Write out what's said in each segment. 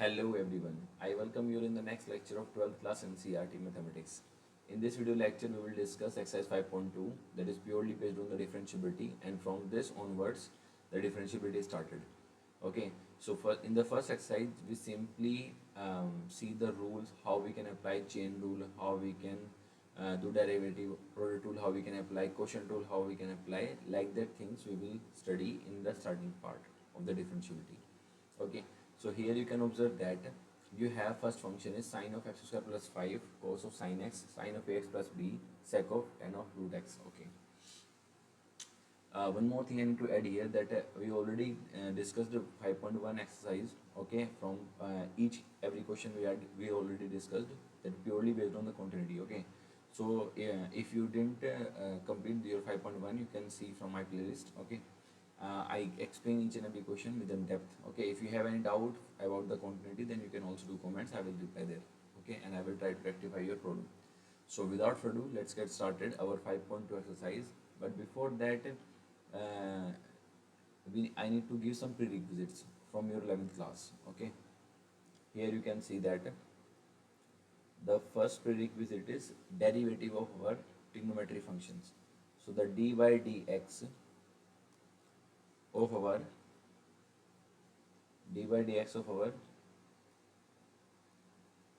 Hello everyone, I welcome you in the next lecture of 12th class NCERT Mathematics. In this video lecture, we will discuss exercise 5.2 that is purely based on the differentiability, and from this onwards, the differentiability started. Okay, so in the first exercise, we simply see the rules, how we can apply chain rule, how we can do derivative, product rule, how we can apply quotient rule, how we can apply like that things we will study in the starting part of the differentiability. Okay, so here you can observe that you have first function is sine of x square plus 5 cos of sine x sine of ax plus b sec of tan of root x. Okay, one more thing I need to add here that we already discussed the 5.1 exercise. Okay, from every question we already discussed that purely based on the continuity. Okay, so if you didn't complete your 5.1, you can see from my playlist. Okay, I explain each and every question with in depth. Okay, if you have any doubt about the continuity, then you can also do comments. I will reply there. Okay, and I will try to rectify your problem. So without further ado, let's get started our 5.2 exercise. But before that, uh, I need to give some prerequisites from your 11th class. Okay, here you can see that the first prerequisite is derivative of our trigonometry functions. So the dy dx of our of our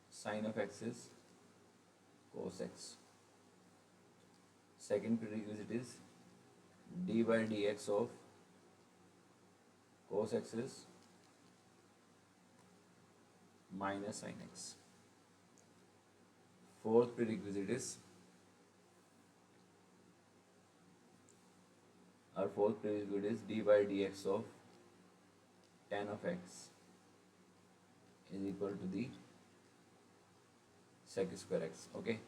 sine of x is cos x. Second prerequisite is dy dx of cos x is minus sin x. Fourth prerequisite is dy dx of tan of x is equal to the sec square x. Okay.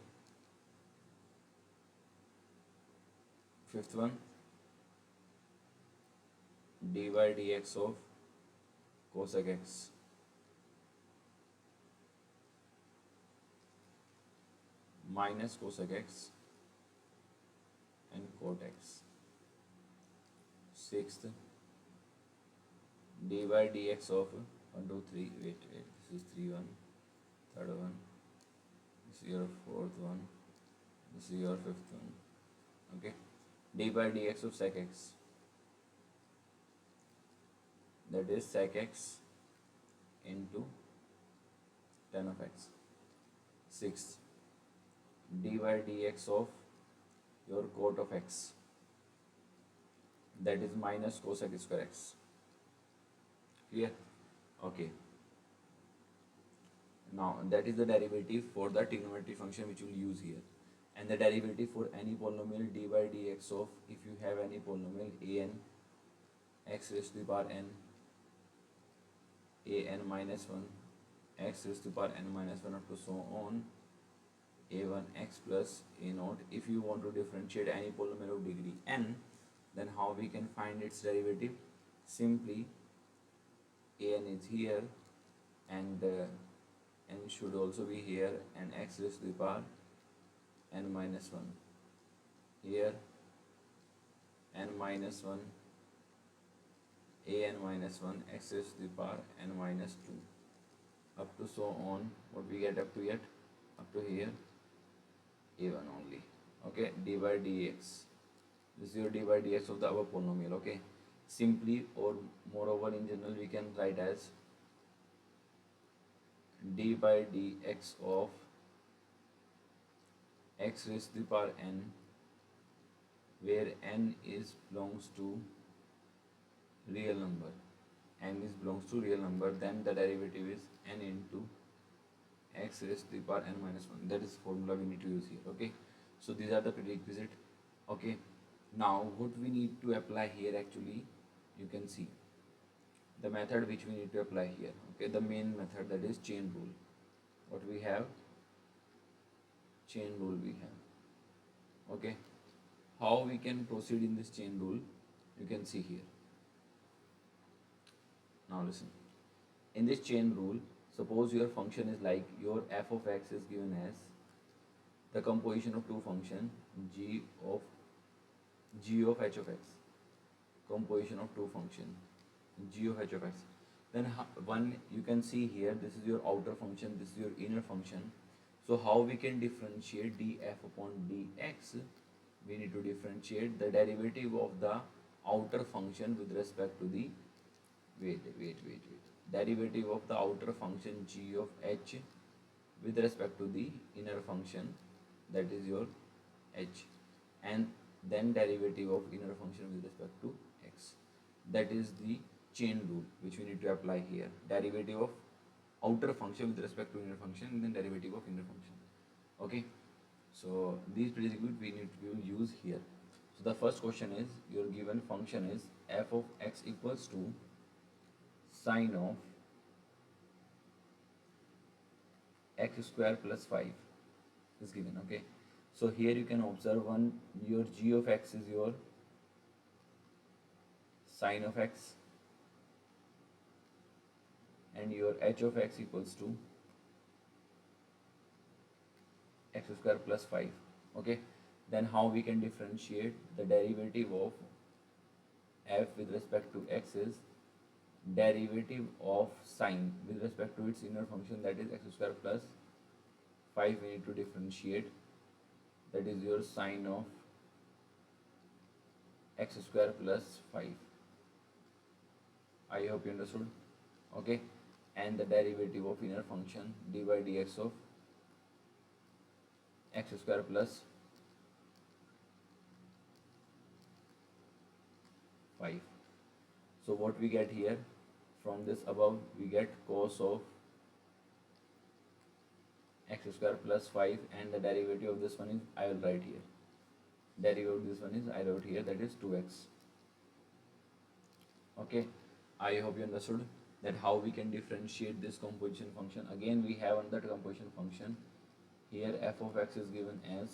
Fifth one, dy dx of cosec x minus cosec x and cot x. Sixth, dy dx of 1 2 3 wait this is 3 1, third one, this is your fourth one, this is your fifth one. Okay, dy dx of sec x, that is sec x into tan of x. Sixth, dy dx of your cot of x, that is minus cosec square x. Clear? Okay, now that is the derivative for the trigonometry function which we will use here, and the derivative for any polynomial dy dx of, if you have any polynomial an x raised to the power n, an minus 1, x raised to the power n minus 1 up to so on a1 x plus a naught. If you want to differentiate any polynomial of degree n, then how we can find its derivative? Simply an is here and n should also be here, and x raised to the power n minus 1 here, n minus 1 an minus 1 x raised to the power n minus 2 up to so on. What we get up to yet? Up to here a1 only. Okay, dy dx, this is your dy dx of the above polynomial. Okay, simply or moreover in general we can write as dy dx of x raised to the power n, where n is belongs to real number, then the derivative is n into x raised to the power n minus 1. That is formula we need to use here. Okay, so these are the prerequisite. Okay, now what we need to apply here, actually you can see the method which we need to apply here. Okay, the main method, that is chain rule. What we have? Chain rule we have. Okay, how we can proceed in this chain rule, you can see here. Now listen, in this chain rule, suppose your function is like your f of x is given as the composition of two functions g of h of x, composition of two function g of h of x. Then one you can see here, this is your outer function, this is your inner function. So how we can differentiate df upon dx? We need to differentiate the derivative of the outer function with respect to the wait. Derivative of the outer function g of h with respect to the inner function, that is your h, and then derivative of inner function with respect to x. That is the chain rule which we need to apply here. Derivative of outer function with respect to inner function, and then derivative of inner function. Okay, so these prerequisites we will use here. So the first question is, your given function is f of x equals to sine of x square plus 5 is given. Okay, so here you can observe one, your g of x is your sine of x, and your h of x equals to x square plus 5. Okay, then how we can differentiate the derivative of f with respect to x is derivative of sine with respect to its inner function, that is x square plus 5. We need to differentiate, that is your sine of x square plus 5. I hope you understood. Okay, and the derivative of inner function dy dx of x square plus 5. So what we get here from this above, we get cos of x square plus 5, and the derivative of this one is, I will write here, derivative of this one is, I wrote here, that is 2x. Okay, I hope you understood that how we can differentiate this composition function. Again, we have another composition function here. F of x is given as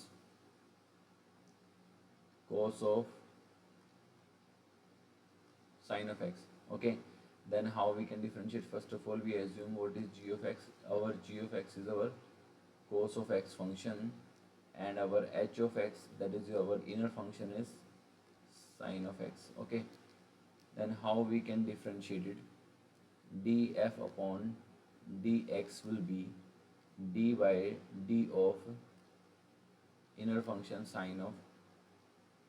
cos of sine of x. Okay, then how we can differentiate? First of all, we assume what is g of x. Our g of x is our cos of x function, and our h of x, that is our inner function, is sine of x. Okay, then how we can differentiate it? Df upon dx will be d by d of inner function sine of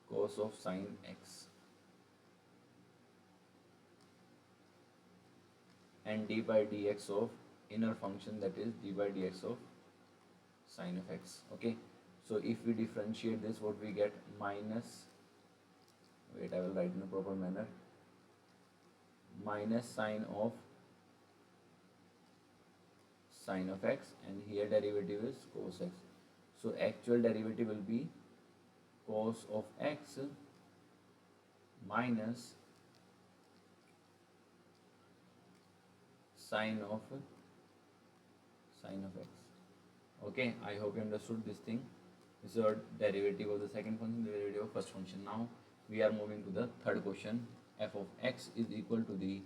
cos of sine x, and d by dx of inner function, that is d by dx of sine of x. Okay, so if we differentiate this, what we get? Minus, wait, I will write in a proper manner, minus sine of x, and here derivative is cos x. So actual derivative will be cos of x minus sine of x. Okay, I hope you understood this thing. This is our derivative of the second function, the derivative of first function. Now we are moving to the third question. F of x is equal to the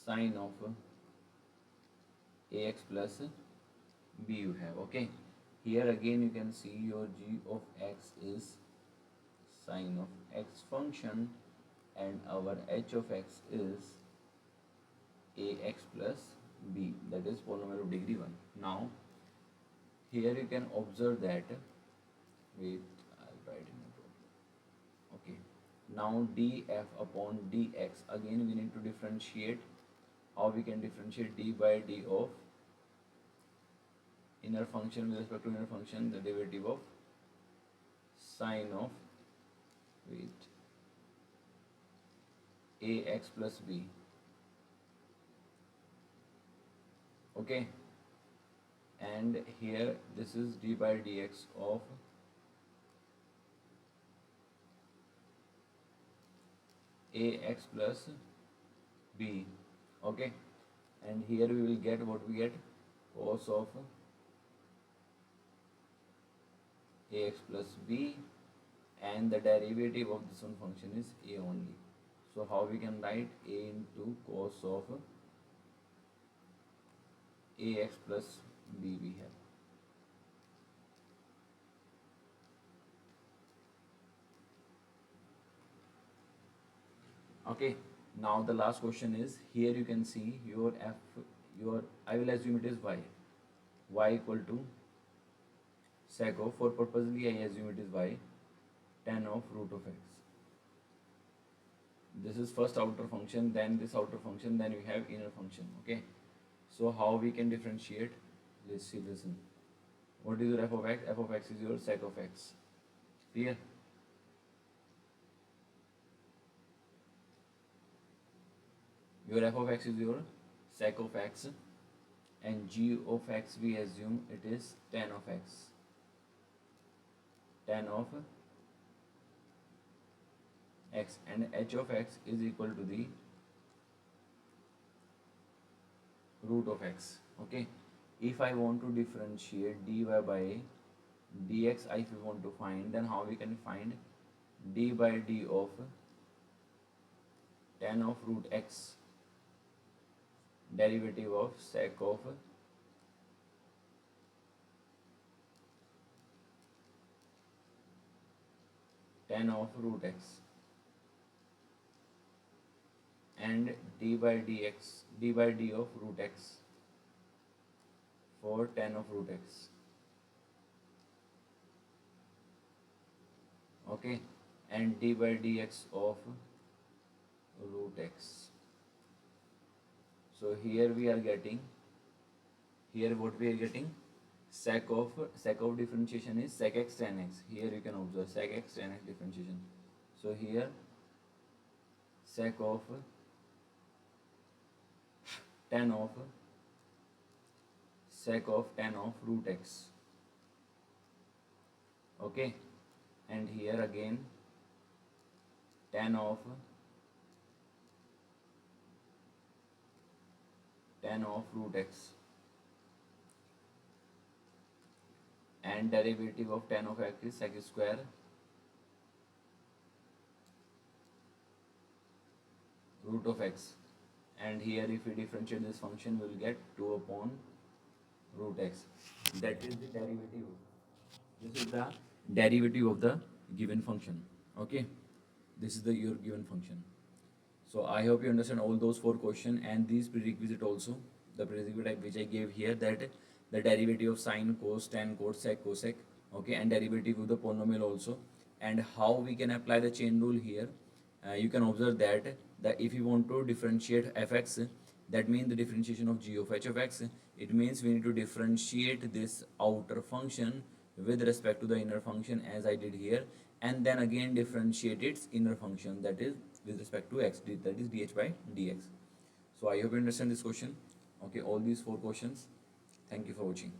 sine of ax plus b you have. Okay, here again you can see your g of x is sine of x function, and our h of x is ax plus b, that is polynomial of degree 1. Now here you can observe that, wait, I'll write in a problem. Okay, now df upon dx, again we need to differentiate. How we can differentiate? D by d of inner function with respect to inner function, the derivative of sine of, wait, ax plus b. Okay, and here this is d by dx of ax plus b. Okay, and here we will get what we get, cos of ax plus b, and the derivative of this one function is a only. So how we can write? A into cos of ax plus b we have. Okay, Now the last question is, here you can see your I will assume it is y equal to sec of, for purposely I assume it is y, tan of root of x. This is first outer function, then this outer function, then we have inner function. Okay, so how we can differentiate? Let's see. Listen, what is your f of x? F of x is your sec of x. Clear? Your f of x is your sec of x, and g of x we assume it is tan of x. Tan of x, and h of x is equal to the root of x. Okay, if I want to differentiate dy by dx, if we want to find, then how we can find? D by d of tan of root x, derivative of sec of tan of root x, and d by dx, d by d of root x for tan of root x. Okay, and d by dx of root x. So here we are getting, here what we are getting, sec of differentiation is sec x tan x. Here you can observe sec x tan x differentiation. So here sec of tan of tan of root x. Okay, and here again tan of root x, and derivative of tan of x is sec square root of x, and here if we differentiate this function we will get 2 upon root x. That is the derivative. This is the derivative of the given function. Okay, this is the your given function. So I hope you understand all those 4 questions and these prerequisite also. The prerequisite which I gave here, that the derivative of sine, cos, tan, cot, sec, cosec, okay, and derivative of the polynomial also, and how we can apply the chain rule here. You can observe that if you want to differentiate fx, that means the differentiation of g of h of x, it means we need to differentiate this outer function with respect to the inner function as I did here, and then again differentiate its inner function, that is with respect to x, that is dh by dx. So I hope you understand this question. Okay, all these 4 questions. Thank you for watching.